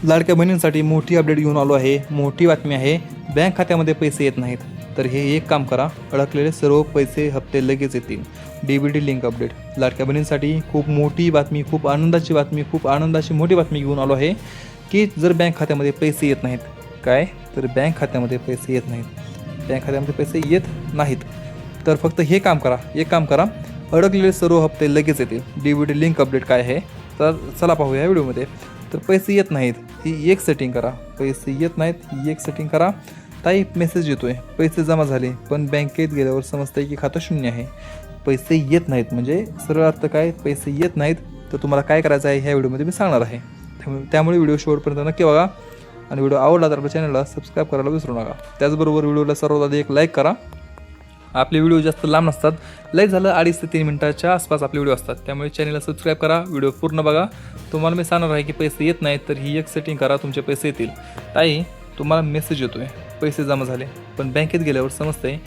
लाडक्या बहिणींसाठी मोठी अपडेट घेऊन आलो आहे. मोठी बातमी आहे. बँक खात्यामध्ये पैसे येत नाहीत तर हे एक काम करा, अडकलेले सर्व पैसे हप्ते लगेच येतील. DBT link update. लाडक्या बहिणींसाठी खूप मोठी बातमी, खूप आनंदाची बातमी, खूप आनंदाची मोठी बातमी घेऊन आलो आहे की जर बँक खात्यामध्ये पैसे येत नाहीत, काय तर बँक खात्यामध्ये पैसे येत नाहीत, बँक खात्यामध्ये पैसे येत नाहीत तर फक्त हे काम करा, एक काम करा, अडकलेले सर्व हप्ते लगेच येतील. DBT लिंक अपडेट काय आहे तर चला पाहूया या व्हिडिओमध्ये. तर पैसे येत नाहीत ही एक सेटिंग करा, पैसे येत नाहीत ही एक सेटिंग करा. ताई मेसेज येतोय पैसे जमा झाले, पण बँकेत गेल्यावर समजतंय की खातं शून्य आहे. पैसे येत नाहीत म्हणजे सरळ अर्थ काय, पैसे येत नाहीत तर तुम्हाला काय करायचं आहे ह्या व्हिडिओमध्ये मी सांगणार आहे. त्यामुळे व्हिडिओ शेवटपर्यंत नक्की बघा आणि व्हिडिओ आवडला तर आपल्या चॅनलला सबस्क्राईब करायला विसरू नका. त्याचबरोबर व्हिडिओला सर्वात आधी एक लाईक करा. आपले व्हिडिओ जास्त लांब नसतात, लाईक झालं 2.5 ते 3 मिनिटाच्या आसपास आपले व्हिडिओ असतात. त्यामुळे चॅनलला सबस्क्राईब करा, व्हिडिओ पूर्ण बघा. तुम्हाला मी सांगणार आहे की पैसे येत नाहीत तर ही एक सेटिंग करा, तुमचे पैसे येतील. ताई तुम्हाला मेसेज येतोय पैसे जमा झाले, पण बँकेत गेल्यावर समजतंय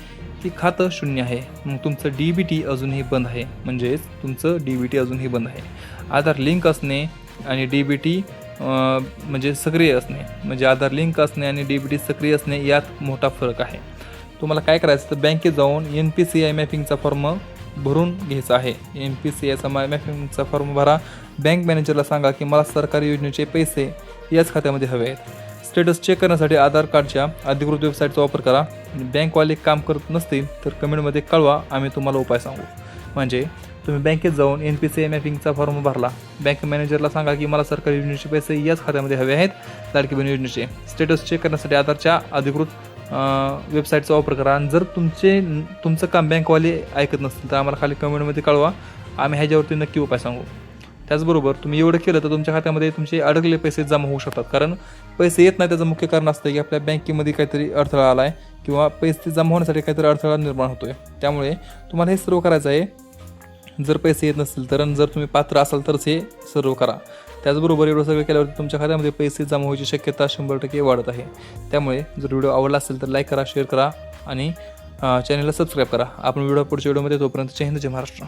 की खातं शून्य आहे. मग तुमचं DBT अजूनही बंद आहे, म्हणजेच तुमचं DBT अजूनही बंद आहे. आधार लिंक असणे आणि DBT म्हणजे सक्रिय असणे, म्हणजे आधार लिंक असणे आणि DBT सक्रिय असणे यात मोठा फरक आहे. तुम्हाला काय करायचं तर बँकेत जाऊन NPCI मॅपिंगचा फॉर्म भरून घ्यायचा आहे. NPCIचा मॅपिंगचा फॉर्म भरा. बँक मॅनेजरला सांगा की मला सरकारी योजनेचे पैसे याच खात्यामध्ये हवे आहेत. स्टेटस चेक करण्यासाठी आधार कार्डच्या अधिकृत वेबसाईटचा वापर करा. बँकवाले काम करत नसतील तर कमेंटमध्ये कळवा, आम्ही तुम्हाला उपाय सांगू. म्हणजे तुम्ही बँकेत जाऊन NPCI मॅपिंगचा फॉर्म भरला, बँक मॅनेजरला सांगा की मला सरकारी योजनेचे पैसे याच खात्यामध्ये हवे आहेत, लाडकी बहीण योजनेचे. स्टेटस चेक करण्यासाठी आधारच्या अधिकृत वेबसाईटचा वापर करा. आणि जर तुमचं काम बँकवाले ऐकत नसतील तर आम्हाला खाली कमेंटमध्ये कळवा, आम्ही ह्याच्यावरती नक्की उपाय सांगू. त्याचबरोबर तुम्ही एवढं केलं तर तुमच्या खात्यामध्ये तुमचे अडकलेले पैसे जमा होऊ शकतात. कारण पैसे येत नाही त्याचं मुख्य कारण असतं की आपल्या बँकेमध्ये काहीतरी अडथळा आला आहे किंवा पैसे जमा होण्यासाठी काहीतरी अडथळा निर्माण होतो आहे. त्यामुळे तुम्हाला हे सर्व करायचं आहे जर पैसे येत नसतील तर. जर तुम्ही पात्र असाल तरच हे सर्व करा. त्याचबरोबर एवढं सगळं केल्यावर तुमच्या खात्यामध्ये पैसे जमा व्हायची शक्यता 100% वाढत आहे. त्यामुळे जर व्हिडिओ आवडला असेल तर लाईक करा, शेअर करा आणि चॅनलला सबस्क्राईब करा. आपण व्हिडिओ पुढच्या व्हिडिओमध्ये तोपर्यंत जय हिंद, जय महाराष्ट्र.